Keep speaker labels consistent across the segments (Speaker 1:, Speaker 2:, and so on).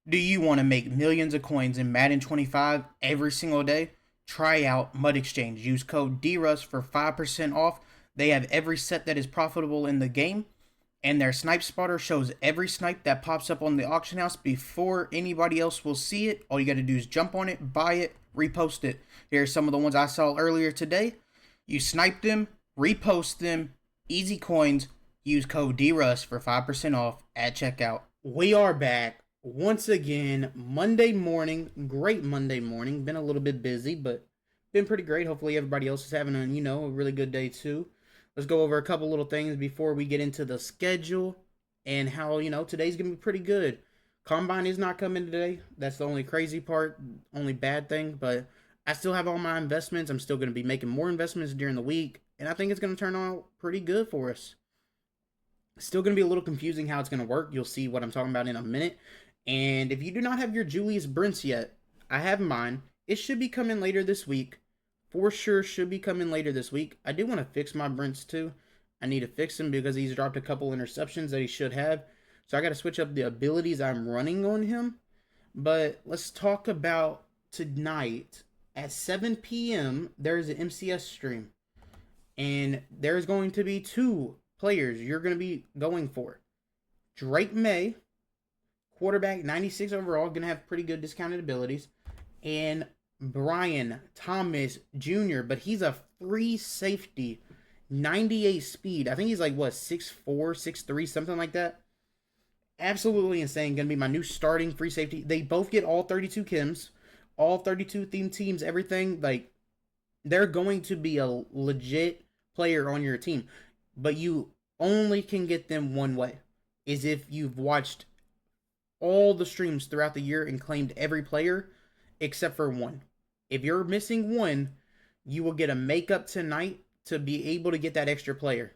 Speaker 1: Do you want to make millions of coins in Madden 25 every single day? Try out Mud Exchange. Use code DRUS for 5% off. They have every set that is profitable in the game, and their snipe spotter shows every snipe that pops up on the auction house before anybody else will see it. All you got to do is jump on it, buy it, repost it. Here's some of the ones I saw earlier today. You snipe them, repost them, easy coins. Use code DRUS for 5% off at checkout. We are back once again, Monday morning. Great Monday morning. Been a little bit busy, but been pretty great. Hopefully everybody else is having a really good day too. Let's go over a couple little things before we get into the schedule and how, today's going to be pretty good. Combine is not coming today. That's the only crazy part, only bad thing, but I still have all my investments. I'm still going to be making more investments during the week, and I think it's going to turn out pretty good for us. Still going to be a little confusing how it's going to work. You'll see what I'm talking about in a minute. And if you do not have your Julius Brents yet, I have mine. It should be coming later this week. For sure should be coming later this week. I do want to fix my Brents too. I need to fix him because he's dropped a couple interceptions that he should have. So I got to switch up the abilities I'm running on him. But let's talk about tonight. At 7 p.m., there's an MCS stream. And there's going to be two players you're going to be going for. Drake May, quarterback, 96 overall, going to have pretty good discounted abilities. And Brian Thomas Jr., but he's a free safety, 98 speed. I think he's like, what, 6'4", 6'3", something like that. Absolutely insane. Going to be my new starting free safety. They both get all 32 Kims, all 32 theme teams, everything. Like, they're going to be a legit player on your team. But you only can get them one way, is if you've watched all the streams throughout the year and claimed every player except for one. If you're missing one, you will get a makeup tonight to be able to get that extra player.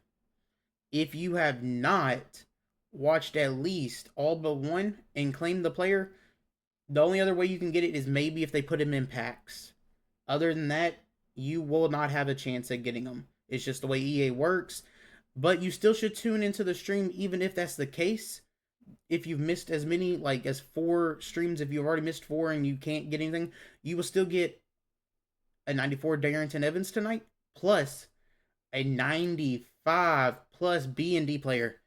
Speaker 1: If you have not watched at least all but one and claimed the player, the only other way you can get it is maybe if they put him in packs. Other than that, you will not have a chance at getting them. It's just the way EA works. But you still should tune into the stream even if that's the case. If you've missed as many, like as 4 streams, if you've already missed 4 and you can't get anything, you will still get a 94 Darrington Evans tonight, plus a 95 plus B&D player.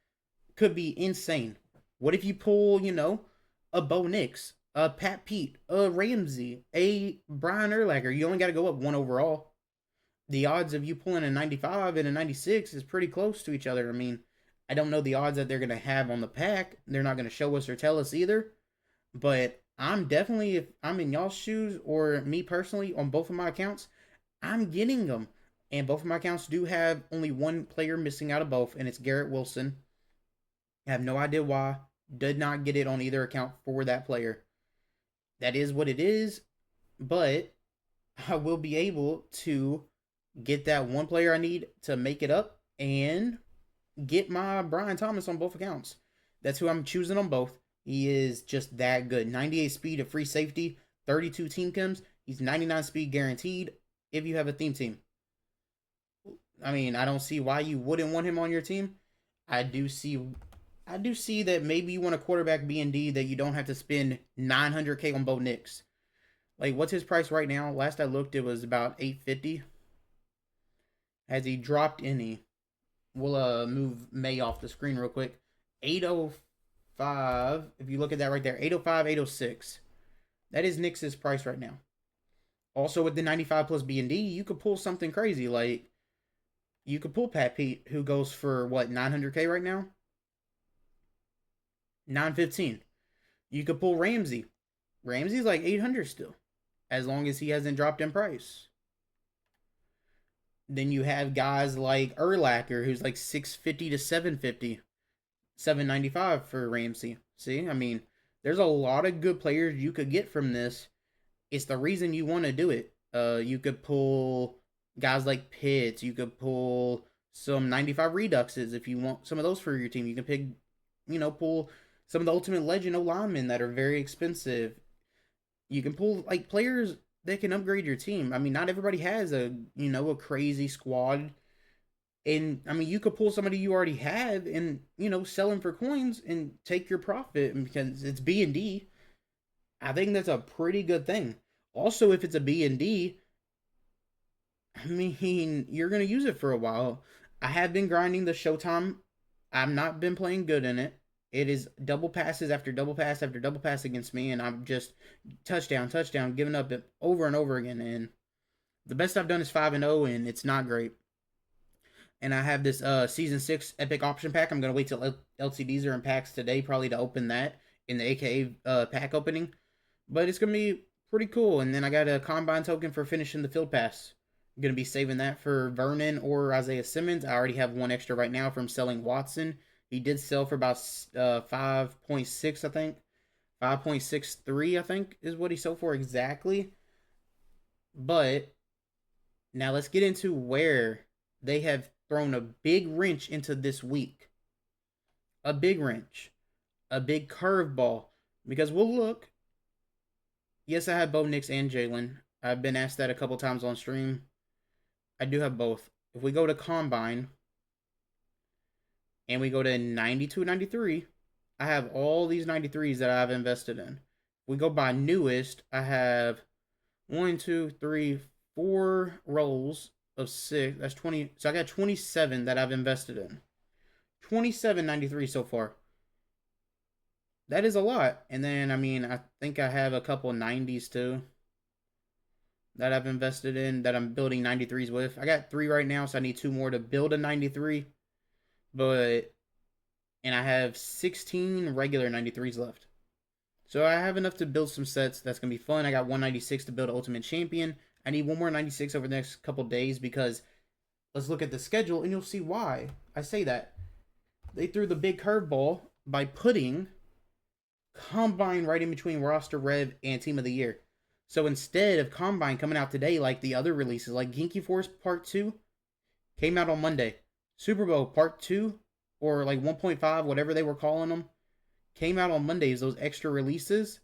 Speaker 1: Could be insane. What if you pull, a Bo Nix, a Pat Pete, a Ramsey, a Brian Urlacher? You only got to go up 1 overall. The odds of you pulling a 95 and a 96 is pretty close to each other. I mean, I don't know the odds that they're going to have on the pack. They're not going to show us or tell us either. But I'm definitely, if I'm in y'all's shoes or me personally on both of my accounts, I'm getting them. And both of my accounts do have only one player missing out of both, and it's Garrett Wilson. I have no idea why. Did not get it on either account for that player. That is what it is. But I will be able to get that one player I need to make it up and get my Brian Thomas on both accounts. That's who I'm choosing on both. He is just that good. 98 speed of free safety, 32 team chems. He's 99 speed guaranteed if you have a theme team. I mean, I don't see why you wouldn't want him on your team. I do see that maybe you want a quarterback B&D that you don't have to spend $900K on Bo Nix. Like, what's his price right now? Last I looked, it was about $850. Has he dropped any? We'll move May off the screen real quick. 805. If you look at that right there, 805, 806. That is Nix's price right now. Also with the 95 plus B&D, you could pull something crazy. Like, you could pull Pat Pete, who goes for, what, 900K right now? 915. You could pull Ramsey. Ramsey's like 800 still, as long as he hasn't dropped in price. Then you have guys like Urlacher, who's like 650 to 750, 795 for Ramsey. See, I mean, there's a lot of good players you could get from this. It's the reason you want to do it. You could pull guys like Pitts. You could pull some 95 Reduxes if you want some of those for your team. You can pick, pull some of the Ultimate Legend linemen that are very expensive. You can pull like players that can upgrade your team. I mean, not everybody has a crazy squad. And I mean, you could pull somebody you already have and sell them for coins and take your profit because it's B&D. I think that's a pretty good thing. Also, if it's a B and D, I mean, you're gonna use it for a while. I have been grinding the Showtime. I've not been playing good in it. It is double passes after double pass after double pass against me, and I'm just touchdown, touchdown, giving up it over and over again. And the best I've done is 5-0, and it's not great. And I have this season 6 epic option pack. I'm gonna wait till LCDs are in packs today, probably to open that in the AKA pack opening. But it's gonna be pretty cool. And then I got a combine token for finishing the field pass. I'm gonna be saving that for Vernon or Isaiah Simmons. I already have one extra right now from selling Watson. He did sell for about 5.6, I think. 5.63, I think, is what he sold for exactly. But now let's get into where they have thrown a big wrench into this week. A big wrench. A big curveball. Because we'll look. Yes, I have Bo Nix and Jalen. I've been asked that a couple times on stream. I do have both. If we go to Combine and we go to 92, 93, I have all these 93s that I've invested in. If we go by newest, I have 1, 2, 3, 4 rolls of 6. That's 20. So I got 27 that I've invested in. 27 93 so far. That is a lot. And then, I mean, I think I have a couple 90s too that I've invested in that I'm building 93s with. I got 3 right now, so I need 2 more to build a 93. And I have 16 regular 93s left. So I have enough to build some sets. That's going to be fun. I got 196 to build Ultimate Champion. I need one more 96 over the next couple days because let's look at the schedule and you'll see why I say that. They threw the big curveball by putting Combine right in between Roster Rev and Team of the Year. So instead of Combine coming out today like the other releases, like Genki Force Part 2 came out on Monday. Super Bowl Part 2 or like 1.5, whatever they were calling them, came out on Mondays, those extra releases.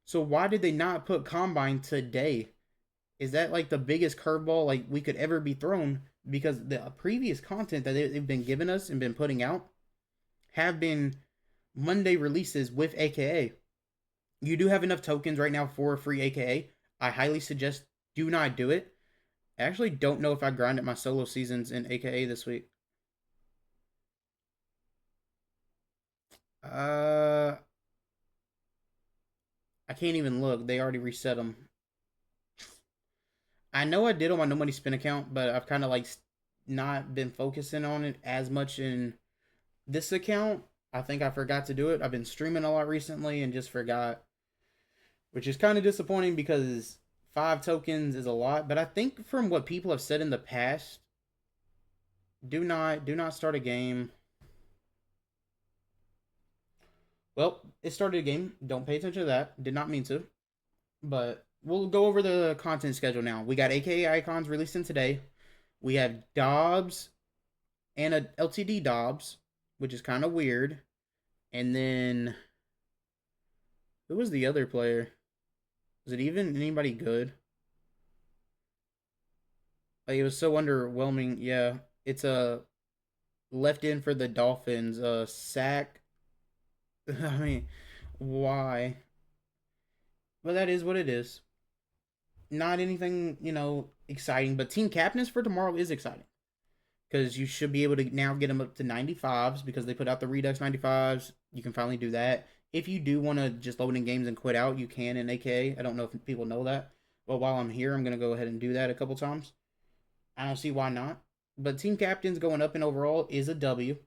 Speaker 1: So why did they not put Combine today? Is that like the biggest curveball like we could ever be thrown? Because the previous content that they've been giving us and been putting out have been Monday releases with AKA. You do have enough tokens right now for a free AKA. I highly suggest do not do it. I actually don't know if I grinded my solo seasons in AKA this week. I can't even look. They already reset them. I know I did on my no money spin account, but I've kind of like not been focusing on it as much in this account. I think I forgot to do it. I've been streaming a lot recently and just forgot, which is kind of disappointing because 5 tokens is a lot. But I think from what people have said in the past, do not start a game. Well, it started a game. Don't pay attention to that. Did not mean to. But we'll go over the content schedule now. We got AKA icons releasing today. We have Dobbs and a LTD Dobbs, which is kind of weird. And then who was the other player? Was it even anybody good? Like, it was so underwhelming. Yeah, it's a left in for the Dolphins. Sack. I mean, why? But that is what it is. Not anything, exciting. But team captains for tomorrow is exciting. Because you should be able to now get them up to 95s because they put out the Redux 95s. You can finally do that. If you do want to just load in games and quit out, you can in AKA. I don't know if people know that. But while I'm here, I'm going to go ahead and do that a couple times. I don't see why not. But team captains going up in overall is a W.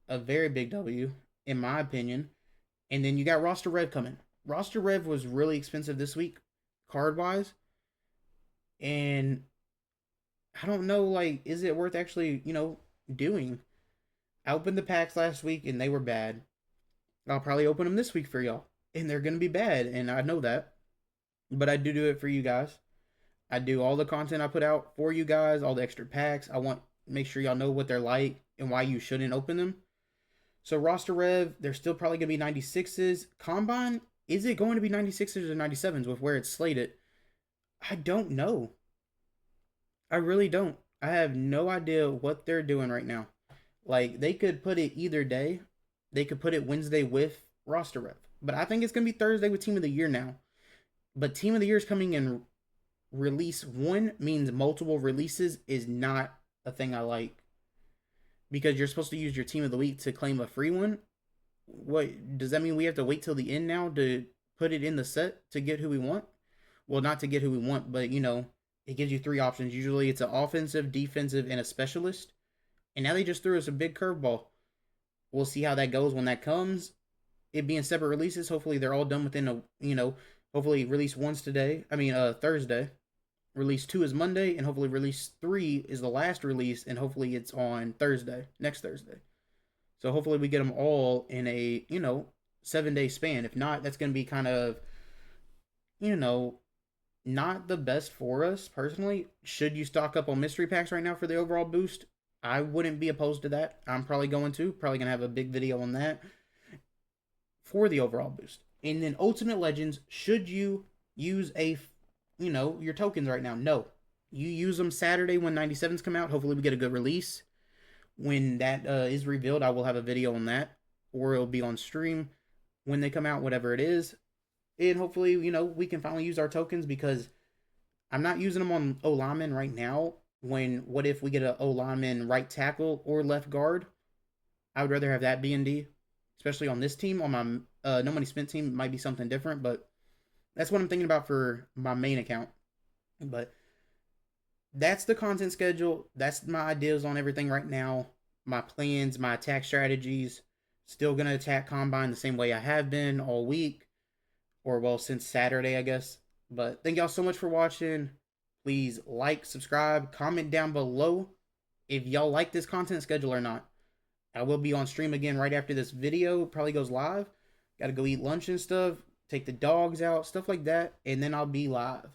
Speaker 1: A very big W, in my opinion. And then you got Roster Rev coming. Roster Rev was really expensive this week, card-wise. And I don't know, like, is it worth actually, doing? I opened the packs last week and they were bad. I'll probably open them this week for y'all. And they're going to be bad, and I know that. But I do it for you guys. I do all the content I put out for you guys, all the extra packs. I want to make sure y'all know what they're like and why you shouldn't open them. So Roster Rev, they're still probably going to be 96s. Combine, is it going to be 96s or 97s with where it's slated? I don't know. I really don't. I have no idea what they're doing right now. Like, they could put it either day. They could put it Wednesday with Roster Rev. But I think it's going to be Thursday with Team of the Year now. But Team of the Year is coming in release one, means multiple releases is not a thing I like, because you're supposed to use your Team of the Week to claim a free one. What does that mean? We have to wait till the end now to put it in the set to get who we want? Well, not to get who we want, but it gives you three options. Usually it's an offensive, defensive, and a specialist. And now they just threw us a big curveball. We'll see how that goes when that comes. It being separate releases, hopefully they're all done within hopefully release one's today. Thursday. Release 2 is Monday, and hopefully release 3 is the last release, and hopefully it's on Thursday, next Thursday. So hopefully we get them all in a 7-day span. If not, that's going to be kind of you know not the best for us personally. Should you stock up on mystery packs right now for the overall boost? I wouldn't be opposed to that. I'm probably going to have a big video on that for the overall boost. And then Ultimate Legends, should you use your tokens right now? No. You use them Saturday when 97s come out. Hopefully we get a good release. When that is revealed, I will have a video on that, or it'll be on stream when they come out, whatever it is. And hopefully, we can finally use our tokens, because I'm not using them on O lineman right now. What if we get an O lineman right tackle or left guard? I would rather have that B&D, especially on this team. On my No Money Spent team, it might be something different, but that's what I'm thinking about for my main account. But that's the content schedule. That's my ideas on everything right now. My plans, my attack strategies. Still going to attack Combine the same way I have been all week. Or, well, since Saturday, I guess. But thank y'all so much for watching. Please like, subscribe, comment down below if y'all like this content schedule or not. I will be on stream again right after this video probably goes live. Got to go eat lunch and stuff. Take the dogs out, stuff like that. And then I'll be live.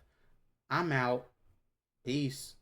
Speaker 1: I'm out. Peace.